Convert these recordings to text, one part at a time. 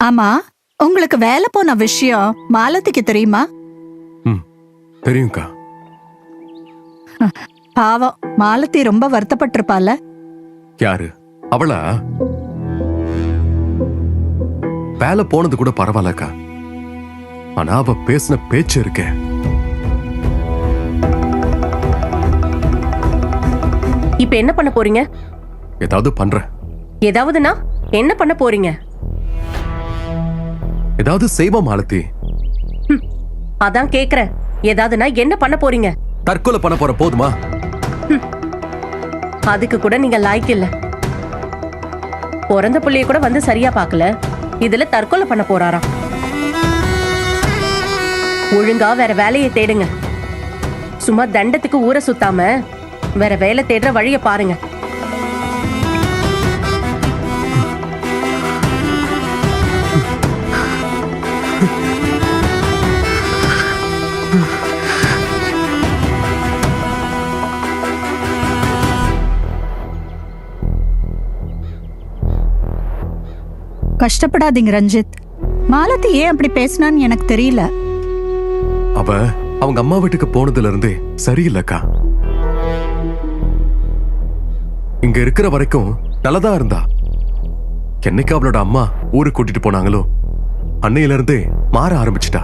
ஆமா, உங்களுக்கு வேலை போன விஷயம் மாலதிக்கு தெரியுமா? தெரியும்க்கா. பாவம், மாலதி ரொம்ப வருத்தப்பட்டிருப்பால. யாரு? அவளா? வேலை போனது கூட பரவாயில்லக்கா. ஆனா அவ பேசின பேச்சு இருக்கே. இப்ப என்ன பண்ண போறீங்க? ஏதாவது பண்றேன். ஏதாவதுனா என்ன பண்ண போறீங்க? ஏதாவது செய்வோம் மாலதி. அதான் கேக்குறேன். ஏதாவதுனா என்ன பண்ண போறீங்க? தற்கொலை பண்ண போற போதுமா? அதுக்கு கூட நீங்க லாய்க்கு இல்ல. பிறந்த புள்ளைய கூட வந்து சரியா பாக்கல, இதுல தற்கொலை பண்ண போறாராம். ஒழுங்கா வேற வேலையை தேடுங்க. சும்மா தண்டத்துக்கு ஊரை சுத்தாம வேற வேலை தேடுற வழிய பாருங்க. கஷ்டப்படாதீங்க ரஞ்சித். மாலதி ஏன் அப்படி பேசினான்னு எனக்கு தெரியல. அவ அவங்க அம்மா வீட்டுக்கு போனதுல இருந்தே சரியில்லக்கா. இங்க இருக்கிற வரைக்கும் நல்லதா இருந்தா. என்னைக்கு அவளோட அம்மா ஊருக்கு கூட்டிட்டு போனாங்களோ அன்னையில இருந்தே மாற ஆரம்பிச்சிட்டா.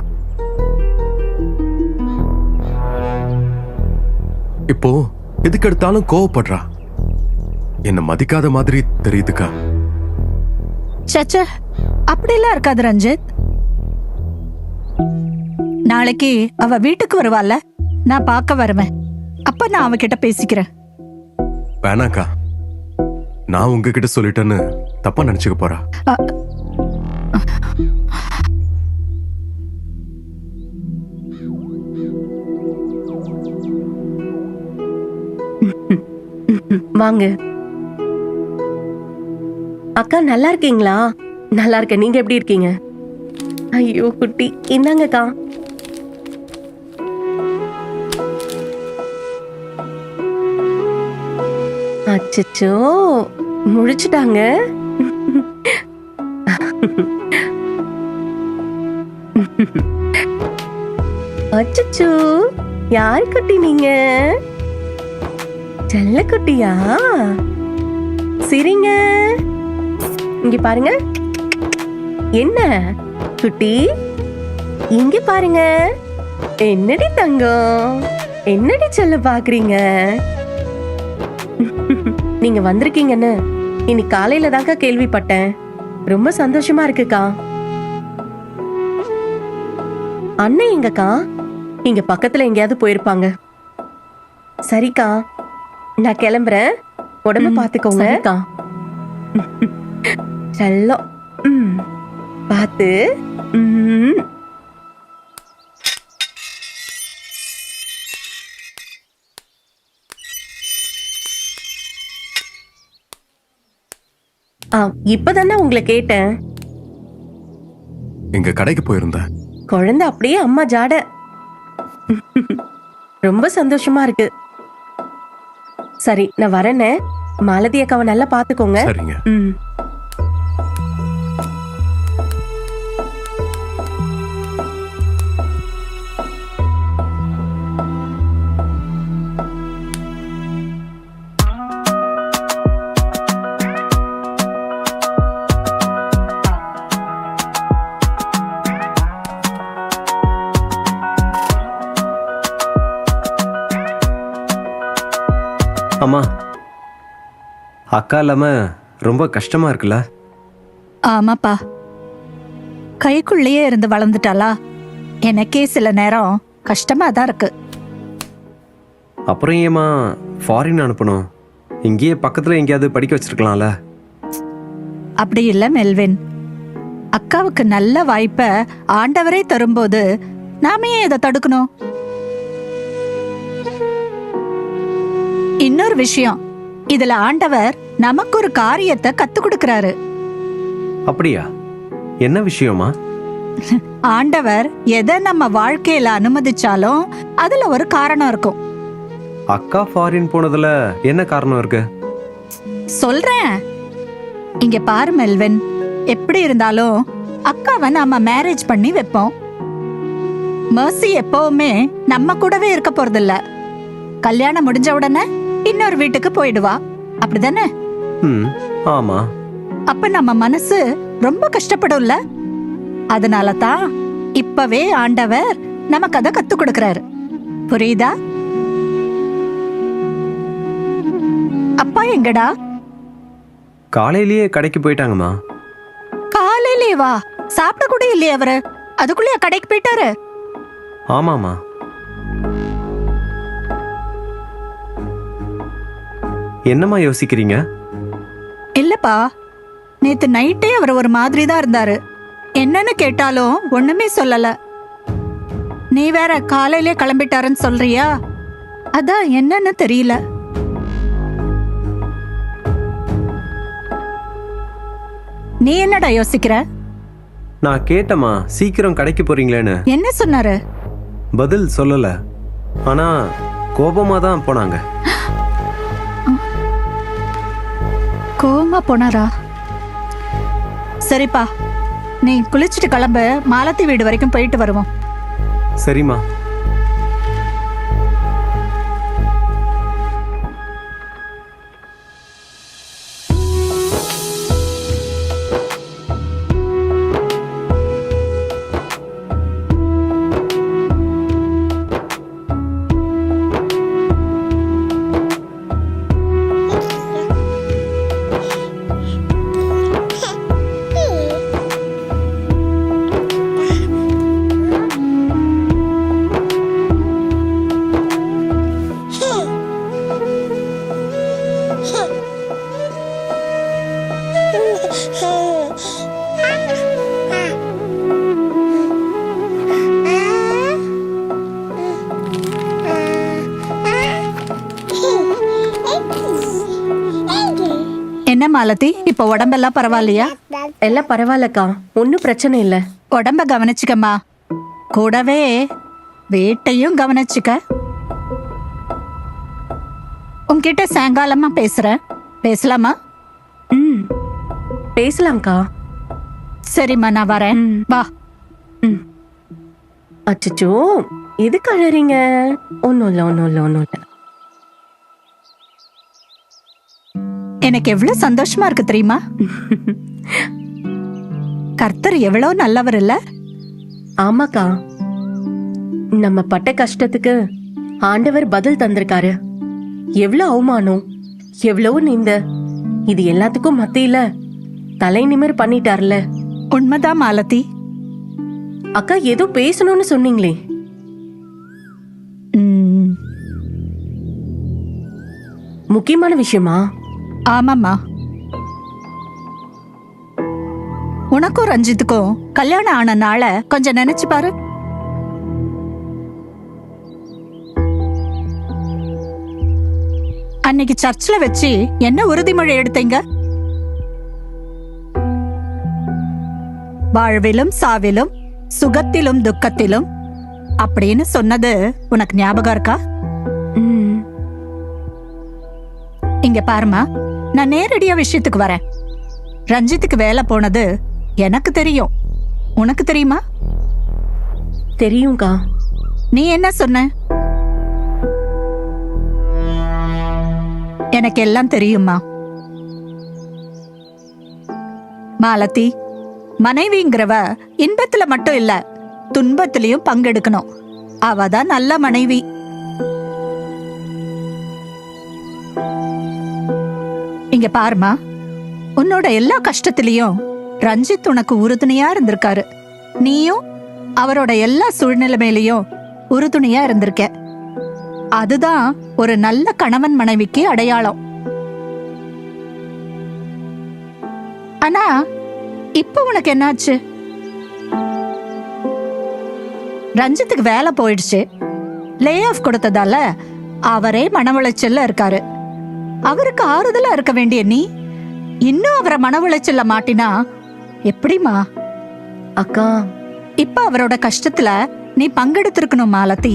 இப்போ எதுக்கு எடுத்தாலும் கோவப்படுறா. என்ன மதிக்காத மாதிரி தெரியுதுக்கா. சச்ச, அப்படிலாம் இருக்காது ரஞ்சித். நாளைக்கு அவ வீட்டுக்கு வருவாள்ல, நான் பார்க்க வருவேன். அப்ப நான் அவகிட்ட பேசிக்கிறேன். வேணாக்கா, நான் உங்ககிட்ட சொல்லிட்டேன்னு தப்பா நினைச்சுக்க போறா. வாங்க அக்கா, நல்லா இருக்கீங்களா? நல்லா இருக்க. நீங்க எப்படி இருக்கீங்க? ஐயோ குட்டி, இந்தாங்கக்கா. அச்சச்சோ, முழிச்சுட்டாங்க. அச்சச்சோ, யார் குட்டி நீங்க? செல்ல குட்டியா? சரிங்க, இங்க பாருங்க. என்ன குட்டி, இங்க பாருங்க. என்னடி தங்கம், என்னடி செல்ல பாக்குறீங்க? நீங்க வந்திருக்கீங்கன்னு இன்னைக்கு காலையில தாங்க கேள்விப்பட்டேன். ரொம்ப சந்தோஷமா இருக்குக்கா. அண்ணன் எங்கக்கா? இங்க பக்கத்துல எங்கேயாவது போயிருப்பாங்க. சரிக்கா, நான் கிளம்புறேன். உடம்பு பாத்துக்கோங்க. செல்லம் பாத்து. இப்பதானே உங்களை கேட்டேன். எங்க கடைக்கு போயிருந்தேன். குழந்தை அப்படியே அம்மா ஜாட. ரொம்ப சந்தோஷமா இருக்கு. சரி, நான் வரேன்னு. மாலதி அக்காவை நல்லா பாத்துக்கோங்க. சரிங்க. அம்மா, அக்கா இல்லாம ரொம்ப கஷ்டமா இருக்குல்ல? ஆமாப்பா, கைக்குள்ளேயே இருந்து வளர்ந்துட்டாளா. எனக்கே சில நேரம் கஷ்டமா தான் இருக்கு. அப்புறம் ஏமா ஃபாரின் அனுப்பணும்? இங்கேயே பக்கத்துல எங்கேயாவது படிக்க வச்சிருக்கலாம்ல? அப்படி இல்ல மெல்வின். அக்காவுக்கு நல்ல வாய்ப்பை ஆண்டவரே தரும்போது நாம ஏன் இதை தடுக்கணும்? இன்னொரு விஷயம், இதுல ஆண்டவர் நமக்கு ஒரு காரியத்தை கத்து கொடுக்கறாரு. அப்படியா? என்ன விஷயமா? ஆண்டவர் எதை நம்ம வாழ்க்கையில அனுமதிச்சாலும் அதுல ஒரு காரணம் இருக்கும். அக்கா ஃபாரின் போனதுல என்ன காரணம் இருக்கு? சொல்றேன். இங்க பாரு மெல்வின், எப்படி இருந்தாலும் அக்காவை நாம மேரேஜ் பண்ணி வைப்போம். மர்சி எப்பவுமே நம்ம கூடவே இருக்க போறதில்ல. கல்யாணம் முடிஞ்ச உடனே இன்னொரு வீட்டுக்கு போயிடுவா, அப்படிதானே? ம், ஆமா. அப்ப நம்ம மனசு ரொம்ப கஷ்டப்படும்ல. அதனால தான் இப்பவே ஆண்டவர் நமக்கு அதை கத்து கொடுக்கறாரு. புரியுதா? அப்பா எங்கடா? காலையிலேயே கடைக்கு போயிட்டாங்கம்மா. காலையிலே வா, சாப்பிட கூட இல்லையே அவரு, அதுக்குள்ளேயே கடைக்கு போயிட்டாரு? ஆமாம்மா. என்னம்மா யோசிக்கிறீங்க? இல்லப்பா, நேத்து நைட்டே அவர் ஒரு மாதிரி தான் இருந்தாரு. என்னன்னு கேட்டாலும் ஒண்ணுமே சொல்லல. நீ வேற காலையிலே கிளம்பிட்டாருன்னு சொல்றியா? அதான் என்னன்னு தெரியல. நீ என்னடா யோசிக்கிற? நான் கேட்டம்மா, சீக்கிரம் கடைக்கு போறீங்களேன்னு. என்ன சொன்னாரு? பதில் சொல்லல. ஆனா கோபமா தான் போனாங்க. கோவமா போனாரா? சரிப்பா, நீ குளிச்சுட்டு கிளம்பு, மாலத்தி வீடு வரைக்கும் போயிட்டு வருவோம். சரிம்மா. என்ன மாலதி, இப்ப உடம்பெல்லாம் பரவாயில்லையா? எல்லாம் பரவாயில்லக்கா, ஒன்னும் பிரச்சனை இல்ல. உடம்ப கவனிச்சுக்கம்மா, கூடவே வீட்டையும் கவனிச்சுக்க. உன்கிட்ட சாயங்காலமா பேசுறேன், பேசலாமா? ம், பேசலாம்க்கா. சரிம்மா, நான் வரேன். வா. அச்சச்சோ, எதுக்கு அழறீங்க? ஒன்னும் இல்ல, ஒன்னும் இல்ல, ஒன்னும் இல்ல. எனக்கு எவ்வளவு சந்தோஷமா இருக்கு தெரியுமா? கர்த்தர் எவ்வளவு நல்லவர் இல்ல? ஆமாக்கா, நம்ம பட்ட கஷ்டத்துக்கு ஆண்டவர் பதில் தந்திருக்காரு. எவ்வளவு அவமானம், எவ்வளவு நிந்த, இது எல்லாத்துக்கும் மத்தியில தலை நிமிர் பண்ணிட்டார்ல. உண்மைதான் மாலதி. அக்கா ஏதோ பேசணும்னு சொன்னீங்களே? முக்கியமான விஷயமா? ஆமாம்மா, உனக்கும் ரஞ்சித்துக்கும் கல்யாணம் ஆன நாள கொஞ்சம் நினைச்சு பாரு. அன்னைக்கு சர்ச்சில் வச்சு என்ன உறுதிமொழி எடுத்தீங்க? வாழ்விலும் சாவிலும் சுகத்திலும் துக்கத்திலும் அப்படின்னு சொன்னது உனக்கு ஞாபகம் இருக்கா? இங்க பாருமா, நான் நேரடியா விஷயத்துக்கு வரேன். ரஞ்சித்துக்கு வேலை போனது எனக்கு தெரியும், உனக்கு தெரியுமா? தெரியும்க்கா. நீ என்ன சொன்ன? எனக்கு எல்லாம் தெரியுமா மாலதி. மனைவிங்கிறவ இன்பத்துல மட்டும் இல்ல, துன்பத்திலையும் பங்கெடுக்கணும். அவதான் நல்ல மனைவி. இங்க பாருமா, உன்னோட எல்லா கஷ்டத்திலையும் ரஞ்சித் உனக்கு உறுதுணையா இருந்திருக்காரு. நீயும் அவரோட எல்லா சூழ்நிலைமையிலையும் உறுதுணையா இருந்திருக்க. அதுதான் ஒரு நல்ல கணவன் மனைவிக்கு அடையாளம். ஆனா இப்ப உனக்கு என்னாச்சு? ரஞ்சித்துக்கு வேலை போயிடுச்சு, லே ஆஃப் கொடுத்ததால அவரே மன உளைச்சல்ல இருக்காரு. அவருக்கு ஆறுதலா இருக்க வேண்டிய நீ இன்னும் அவரை மன உளைச்சல்ல மாட்டினா எப்படிமா? அக்கா, இப்ப அவரோட கஷ்டத்துல நீ பங்கெடுத்திருக்கணும் மாலதி.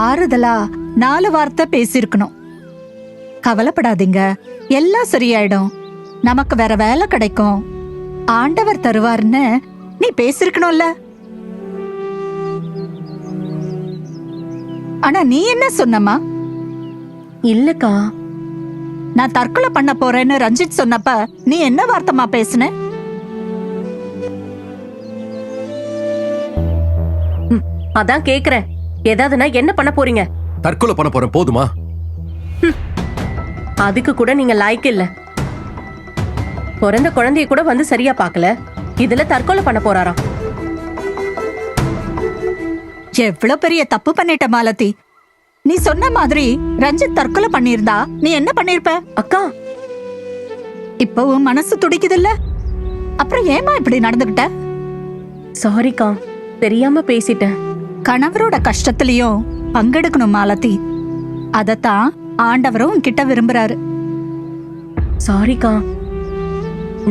ஆறுதலா 4 வார்த்தை பேசியிருக்கணும். கவலைப்படாதீங்க, எல்லாம் சரியாயிடும், நமக்கு வேற வேலை கிடைக்கும், ஆண்டவர் தருவார்னு நீ பேசிருக்கணும்ல. ஆனா நீ என்ன சொன்னம்மா? இல்லக்கா, நான் தற்கொலை பண்ண போறேன்னு ரஞ்சித் சொன்னப்ப நீ என்ன வார்த்தைமா பேசுன? அதான் கேக்குறேன். ஏதாவதுனா என்ன பண்ண போறீங்க? தற்கொலை பண்ண போறேன், போதுமா? அதுக்கு கூட நீங்க லாய்க்கு இல்ல. பிறந்த குழந்தைய கூட வந்து சரியா பார்க்கல, இதுல தற்கொலை பண்ண போறாராம். எவ்வளவு பெரிய தப்பு பண்ணிட்ட மாலதி. நீ சொன்ன மாதிரி ரஞ்சித் தற்கொலை பண்ணிருந்தா நீ என்ன பண்ணிருப்ப? அக்கா, இப்போ உன் மனசு துடிக்குதுல்ல, அப்புறம் ஏமா இப்படி நடந்துகிட்ட? சாரிக்கா, தெரியாம பேசிட்டேன். கணவரோட கஷ்டத்திலயும் பங்கெடுக்கணும் மாலதி. அதத்தான் ஆண்டவரும் உன்கிட்ட விரும்புறாரு. சாரிக்கா,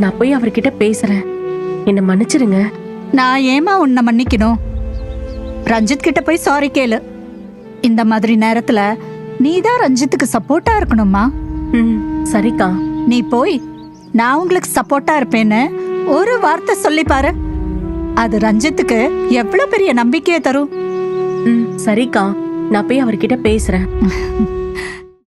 நான் போய் அவர்கிட்ட பேசுறேன். என்ன மன்னிச்சிருங்க. நான் ஏமா உன்னை மன்னிக்கணும்? ரஞ்சித் கிட்ட போய் சாரி கேளு. இந்த மாதிரி நேரத்துல நீதான் ரஞ்சித்துக்கு சப்போர்ட்டா இருக்கணுமா? சரிக்கா. நீ போய் நான் உங்களுக்கு சப்போர்ட்டா இருப்பேன்னு ஒரு வார்த்தை சொல்லி பாரு. அது ரஞ்சித்துக்கு எவ்வளவு பெரிய நம்பிக்கையை தரும். சரிக்கா, நான் போய் அவர்கிட்ட பேசுறேன்.